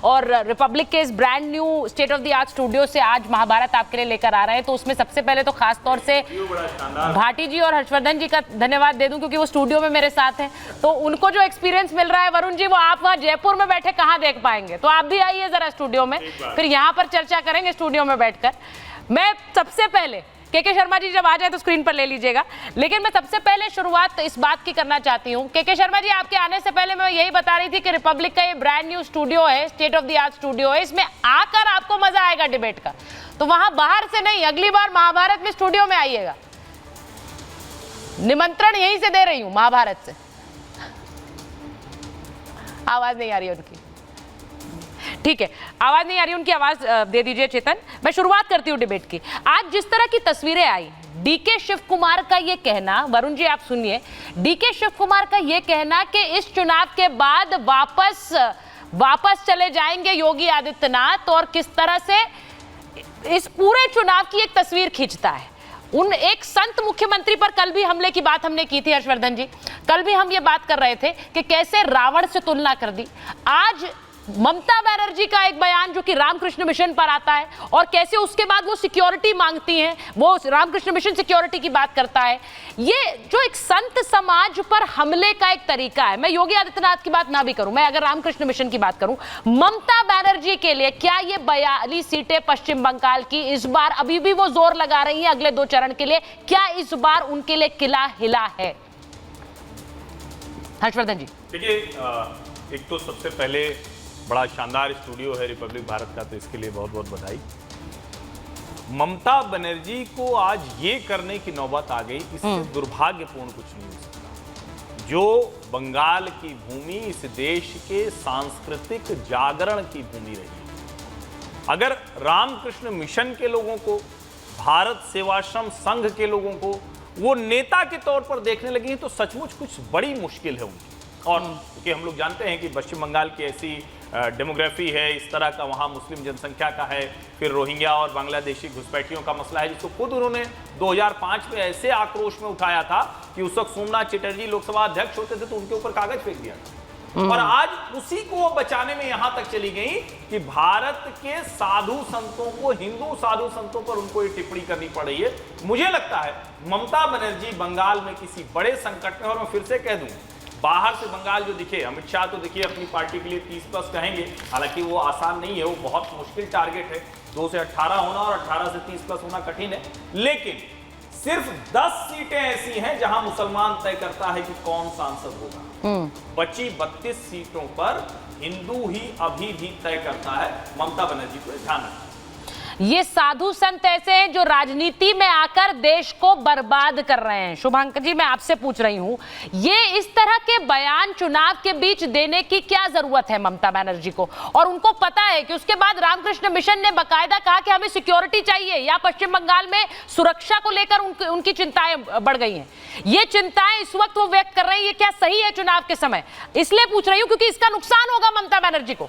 और रिपब्लिक के इस brand new state of the art studio से आज महाभारत आपके लिए लेकर आ रहे हैं। तो उसमें सबसे पहले तो खास तौर से भाटी जी और हर्षवर्धन जी का धन्यवाद दे दूं, क्योंकि वो स्टूडियो में मेरे साथ हैं। तो उनको जो एक्सपीरियंस मिल रहा है वरुण जी, वो आप वहाँ जयपुर में बैठे कहाँ देख पाएंगे। तो आप भी आइए जरा स्टूडियो में, फिर यहाँ पर चर्चा करेंगे स्टूडियो में बैठकर। मैं सबसे पहले के शर्मा जी जब आ जाए तो स्क्रीन पर ले लीजिएगा, लेकिन मैं सबसे पहले शुरुआत इस बात की करना चाहती हूँ। के शर्मा जी, आपके आने से पहले मैं यही बता रही थी कि रिपब्लिक का ये ब्रांड न्यू स्टूडियो है, state of the art studio है, इसमें आकर आपको मजा आएगा डिबेट का। तो वहां बाहर से नहीं, अगली बार महाभारत में स्टूडियो में आइएगा। निमंत्रण यहीं से दे रही हूं, महाभारत से। आवाज नहीं आ रही उनकी, ठीक है, आवाज नहीं आ रही उनकी, आवाज दे दीजिए चेतन। मैं शुरुआत करती हूँ डिबेट की। आज जिस तरह की तस्वीरें आई, डीके शिव कुमार का ये कहना, वरुण जी आप सुनिए, डीके शिव कुमार का ये कहना कि इस चुनाव के बाद वापस चले जाएंगे योगी आदित्यनाथ, और किस तरह से इस पूरे चुनाव की एक तस्वीर खींचता है। उन एक संत मुख्यमंत्री पर कल भी हमले की बात हमने की थी हर्षवर्धन जी, कल भी हम ये बात कर रहे थे कि कैसे रावण से तुलना कर दी। आज ममता बनर्जी का एक बयान जो कि रामकृष्ण मिशन पर आता है, और कैसे उसके बाद वो सिक्योरिटी मांगती हैं, वो रामकृष्ण मिशन सिक्योरिटी की बात करता है। ये जो एक संत समाज पर हमले का एक तरीका है। मैं योगी आदित्यनाथ की बात ना भी करूं, मैं अगर रामकृष्ण मिशन की बात करूं, ममता बनर्जी के लिए क्या ये 42 सीटें पश्चिम बंगाल की इस बार अभी भी वो जोर लगा रही हैं अगले 2 चरण के लिए, क्या इस बार उनके लिए किला हिला है? हर्षवर्धन जी। देखिए, एक तो सबसे पहले बड़ा शानदार स्टूडियो है रिपब्लिक भारत का, तो इसके लिए बहुत बहुत बधाई। ममता बनर्जी को आज ये करने की नौबत आ गई, इससे दुर्भाग्यपूर्ण कुछ नहीं हो सकता। जो बंगाल की भूमि इस देश के सांस्कृतिक जागरण की भूमि रही, अगर रामकृष्ण मिशन के लोगों को, भारत सेवाश्रम संघ के लोगों को वो नेता के तौर पर देखने लगी, तो सचमुच कुछ बड़ी मुश्किल है उनकी। और क्योंकि हम लोग जानते हैं कि पश्चिम बंगाल की ऐसी डेमोग्राफी है, इस तरह का वहाँ मुस्लिम जनसंख्या का है, फिर रोहिंग्या और बांग्लादेशी घुसपैठियों का मसला है, जिसको खुद उन्होंने 2005 में ऐसे आक्रोश में उठाया था कि उस वक्त सोमनाथ चटर्जी लोकसभा अध्यक्ष होते थे, तो उनके ऊपर कागज फेंक दिया था। और आज उसी को वो बचाने में यहां तक चली गई कि भारत के साधु संतों को, हिंदू साधु संतों पर उनको ये टिप्पणी करनी पड़ रही है। मुझे लगता है ममता बनर्जी बंगाल में किसी बड़े संकट में, और मैं फिर से कह दूं, बाहर से बंगाल जो दिखे, अमित शाह तो देखिए अपनी पार्टी के लिए 30+ कहेंगे, हालांकि वो आसान नहीं है, वो बहुत मुश्किल टारगेट है, 2 से 18 होना और 18 से 30+ होना कठिन है। लेकिन सिर्फ 10 सीटें ऐसी हैं जहां मुसलमान तय करता है कि कौन सांसद होगा। बची 32 सीटों पर हिंदू ही अभी भी तय करता है। ममता बनर्जी को ध्यान रखना। ये साधु संत ऐसे हैं जो राजनीति में आकर देश को बर्बाद कर रहे हैं। शुभांकर जी, मैं आपसे पूछ रही हूं, ये इस तरह के बयान चुनाव के बीच देने की क्या जरूरत है ममता बनर्जी को? और उनको पता है कि उसके बाद रामकृष्ण मिशन ने बाकायदा कहा कि हमें सिक्योरिटी चाहिए, या पश्चिम बंगाल में सुरक्षा को लेकर उनकी चिंताएं बढ़ गई हैं। ये चिंताएं इस वक्त वो व्यक्त कर रहे हैं, ये क्या सही है चुनाव के समय? इसलिए पूछ रही हूं क्योंकि इसका नुकसान होगा ममता बनर्जी को,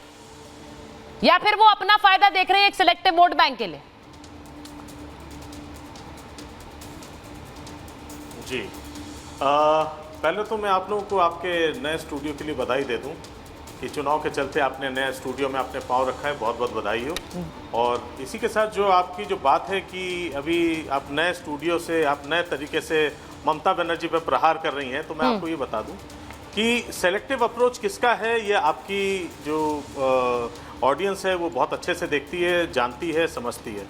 या फिर वो अपना फायदा देख रहे हैं एक सिलेक्टिव वोट बैंक के लिए? जी, पहले तो मैं आप लोगों को आपके नए स्टूडियो के लिए बधाई दे दूं कि चुनाव के चलते आपने नए स्टूडियो में आपने पांव रखा है, बहुत बहुत बधाई हो। और इसी के साथ जो आपकी जो बात है कि अभी आप नए स्टूडियो से, आप नए तरीके से ममता बनर्जी पर प्रहार कर रही हैं, तो मैं आपको ये बता दूं कि सेलेक्टिव अप्रोच किसका है, ये आपकी जो ऑडियंस है वो बहुत अच्छे से देखती है, जानती है, समझती है।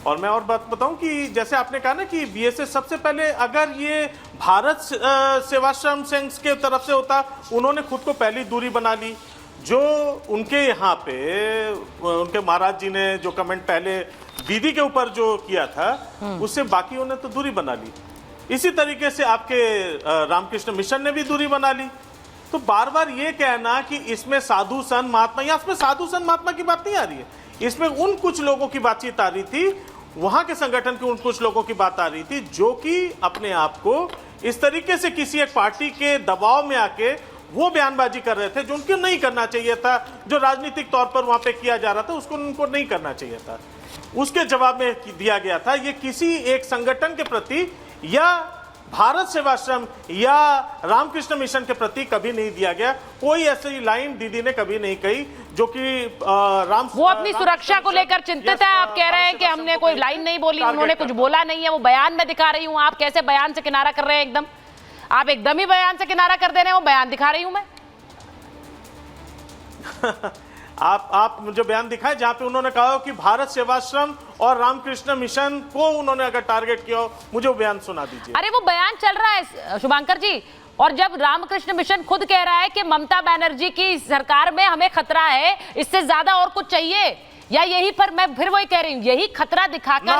और मैं और बात बताऊं कि जैसे आपने कहा ना कि बीएसएस सबसे पहले, अगर ये भारत सेवाश्रम संघ के तरफ से होता, उन्होंने खुद को पहली दूरी बना ली। जो उनके यहाँ पे उनके महाराज जी ने जो कमेंट पहले दीदी के ऊपर जो किया था, उससे बाकियों ने तो दूरी बना ली। इसी तरीके से आपके रामकृष्ण मिशन ने भी दूरी बना ली। तो बार बार ये कहना कि इसमें साधु संत महात्मा, या इसमें साधु संत महात्मा की बात नहीं आ रही है, इसमें उन कुछ लोगों की बातचीत आ रही थी, वहां के संगठन के उन कुछ लोगों की बात आ रही थी जो कि अपने आप को इस तरीके से किसी एक पार्टी के दबाव में आके वो बयानबाजी कर रहे थे जो उनको नहीं करना चाहिए था, जो राजनीतिक तौर पर वहां पे किया जा रहा था उसको उनको नहीं करना चाहिए था। उसके जवाब में दिया गया था ये किसी एक संगठन के प्रति या भारत सेवाश्रम या रामकृष्ण मिशन के प्रति कभी नहीं दिया गया। कोई ऐसी लाइन दीदी ने कभी नहीं कही जो कि वो अपनी सुरक्षा को लेकर चिंतित है। आप कह रहे हैं कि हमने कोई लाइन नहीं बोली, उन्होंने कुछ बोला नहीं है, वो बयान में दिखा रही हूँ। आप कैसे बयान से किनारा कर रहे हैं? एकदम आप एकदम ही बयान से किनारा कर दे रहे हैं, वो बयान दिखा रही हूं मैं। आप मुझे बयान दिखाएं जहां पे उन्होंने कहा हो कि भारत सेवाश्रम और रामकृष्ण मिशन को उन्होंने अगर टारगेट किया हो, मुझे वो बयान सुना दीजिए। अरे वो बयान चल रहा है शुभांकर जी, और जब रामकृष्ण मिशन खुद कह रहा है कि ममता बनर्जी की सरकार में हमें खतरा है, इससे ज्यादा और कुछ चाहिए, या यही पर मैं फिर वही कह रही हूँ, यही खतरा दिखाकर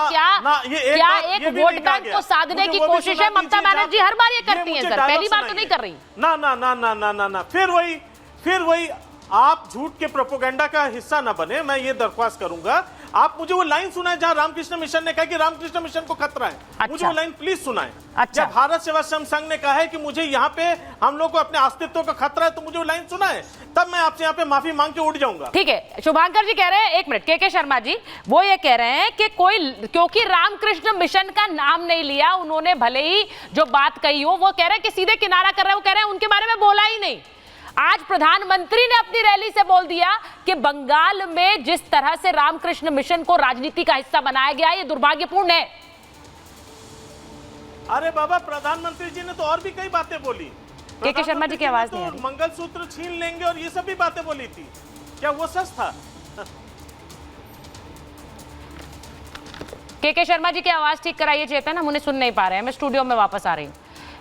एक वोट बैंक को साधने की कोशिश है? ममता बनर्जी हर बार ये करती है सर, पहली बार तो नहीं कर रही। ना ना ना ना ना ना ना फिर वही आप झूठ के प्रोपोगेंडा का हिस्सा ना बने। मैं ये दरख्वास्त करूंगा, आप मुझे वो लाइन सुनाए जहां रामकृष्ण मिशन ने कहा कि रामकृष्ण मिशन को खतरा है। अच्छा। मुझे वो लाइन प्लीज सुनाए। अच्छा। जब भारत सेवाश्रम संघ ने कहा है कि मुझे यहाँ पे हम लोग को अपने अस्तित्व का खतरा है, तो मुझे वो लाइन सुनाए, तब मैं आपसे यहाँ पे माफी मांग के उठ जाऊंगा। ठीक है, शुभांकर जी कह रहे हैं, एक मिनट, के शर्मा जी वो ये कह रहे हैं कि क्योंकि रामकृष्ण मिशन का नाम नहीं लिया उन्होंने, भले ही जो बात कही हो, वो कह रहे हैं कि सीधे किनारा कर रहे हैं। वो कह रहे हैं उनके बारे में बोला ही नहीं। आज प्रधानमंत्री ने अपनी रैली से बोल दिया कि बंगाल में जिस तरह से रामकृष्ण मिशन को राजनीति का हिस्सा बनाया गया, ये दुर्भाग्यपूर्ण है। अरे बाबा, प्रधानमंत्री जी ने तो और भी कई बातें बोली। के शर्मा जी की आवाज नहीं आ रही। मंगलसूत्र छीन लेंगे और ये सब भी बातें बोली थी, क्या वो सच था? के शर्मा जी की आवाज ठीक कराइए चेतन, हम उन्हें सुन नहीं पा रहे हैं। मैं स्टूडियो में वापस आ रही हूँ।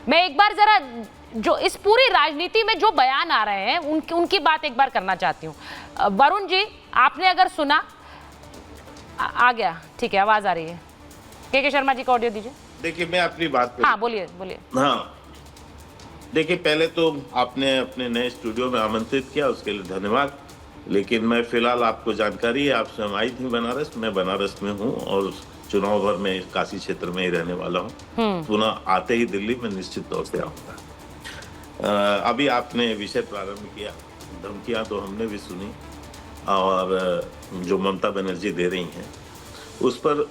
मैं एक बार जरा जो इस पूरी राजनीति में जो बयान आ रहे हैं उनकी बात एक बार करना चाहती हूँ। वरुण जी, आपने अगर सुना, आ गया, ठीक है, आवाज आ रही है। के शर्मा जी का ऑडियो दीजिए। देखिए, मैं अपनी बात पे, हाँ बोलिए बोलिए। हाँ देखिए, पहले तो आपने अपने नए स्टूडियो में आमंत्रित किया, उसके लिए धन्यवाद। लेकिन मैं फिलहाल आपको जानकारी है, आप स्वयं आई थी बनारस, मैं बनारस में हूँ और चुनाव भर में काशी क्षेत्र में ही रहने वाला हूँ। पुनः आते ही दिल्ली में निश्चित तौर से आऊँगा। अभी आपने विषय प्रारंभ किया, धमकियाँ तो हमने भी सुनी, और जो ममता बनर्जी दे रही हैं उस पर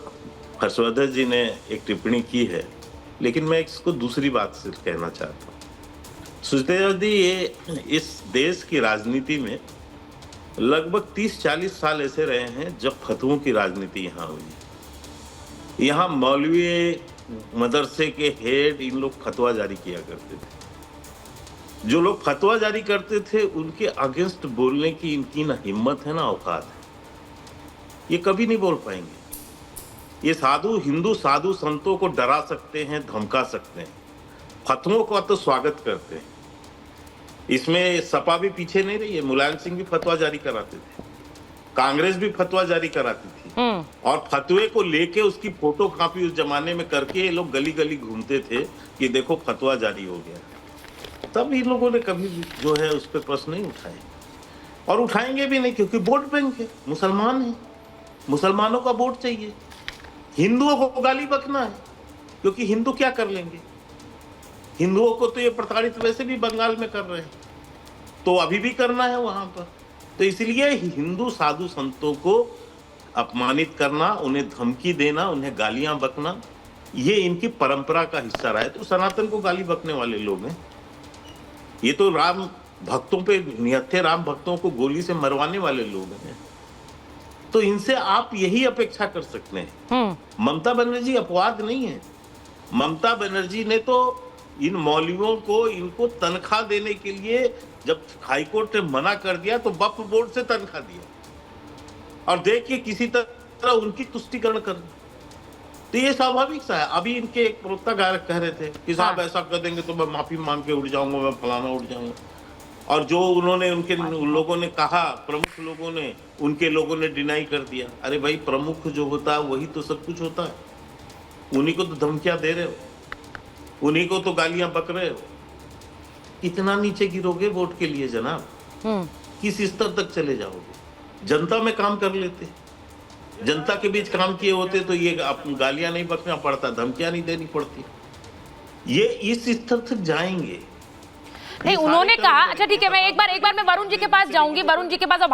हर्षवर्धन जी ने एक टिप्पणी की है, लेकिन मैं इसको दूसरी बात से कहना चाहता हूँ। सुखदेव जी, ये इस देश की राजनीति में लगभग 30-40 साल ऐसे रहे हैं जब फतवों की राजनीति यहाँ हुई। यहाँ मौलवी मदरसे के हेड इन लोग फतवा जारी किया करते थे। जो लोग फतवा जारी करते थे उनके अगेंस्ट बोलने की इनकी ना हिम्मत है ना औकात है, ये कभी नहीं बोल पाएंगे। ये हिंदू साधु संतों को डरा सकते हैं, धमका सकते हैं, फतवों का तो स्वागत करते हैं। इसमें सपा भी पीछे नहीं रही है। मुलायम सिंह भी फतवा जारी कराते थे, कांग्रेस भी फतवा जारी कराती थी, और फतवे को लेके उसकी फोटो कॉपी उस जमाने में करके ये लोग गली गली घूमते थे कि देखो फतवा जारी हो गया। तब इन लोगों ने कभी जो है उस पर प्रश्न नहीं उठाए, और उठाएंगे भी नहीं, क्योंकि वोट बैंक है, मुसलमान है, मुसलमानों का वोट चाहिए। हिंदुओं को गाली बकना है, क्योंकि हिंदू क्या कर लेंगे? हिंदुओं को तो ये प्रताड़ित वैसे भी बंगाल में कर रहे हैं, तो अभी भी करना है वहां पर। तो इसलिए हिंदू साधु संतों को अपमानित करना, उन्हें धमकी देना, उन्हें गालियां बकना, ये इनकी परंपरा का हिस्सा रहा है। तो सनातन को गाली बकने वाले लोग हैं। ये तो राम भक्तों पे, निहत्थे राम भक्तों को गोली से मरवाने वाले लोग हैं। तो इनसे आप यही अपेक्षा कर सकते हैं। ममता बनर्जी अपवाद नहीं है। ममता बनर्जी ने तो इन मौलवियों को, इनको तनख्वाह देने के लिए जब हाईकोर्ट ने मना कर दिया तो वक्फ बोर्ड से तनख्वाह दिया, और देखिए किसी तरह उनकी तुष्टिकरण कर। तो ये स्वाभाविक सा है। अभी इनके एक प्रवक्ता कह रहे थे कि साहब ऐसा कर देंगे तो मैं माफी मांग के उठ जाऊंगा, मैं फलाना उठ जाऊंगा। और जो उन्होंने उनके लोगों ने कहा, प्रमुख लोगों ने, उनके लोगों ने डिनाई कर दिया। अरे भाई, प्रमुख जो होता है वही तो सब कुछ होता है। उन्हीं को तो धमकियां दे रहे हो, उन्हीं को तो गालियां बक रहे हो। कितना नीचे गिरोगे वोट के लिए जनाब? किस स्तर तक चले जाओगे? जनता में काम कर लेते, जनता के बीच काम किए होते तो ये गालियां नहीं बकना पड़ता, धमकियां नहीं देनी पड़ती। ये इस स्तर तक जाएंगे नहीं, उन्होंने कहा। अच्छा ठीक है, मैं एक बार मैं वरुण जी के पास जाऊंगी, वरुण जी के पास।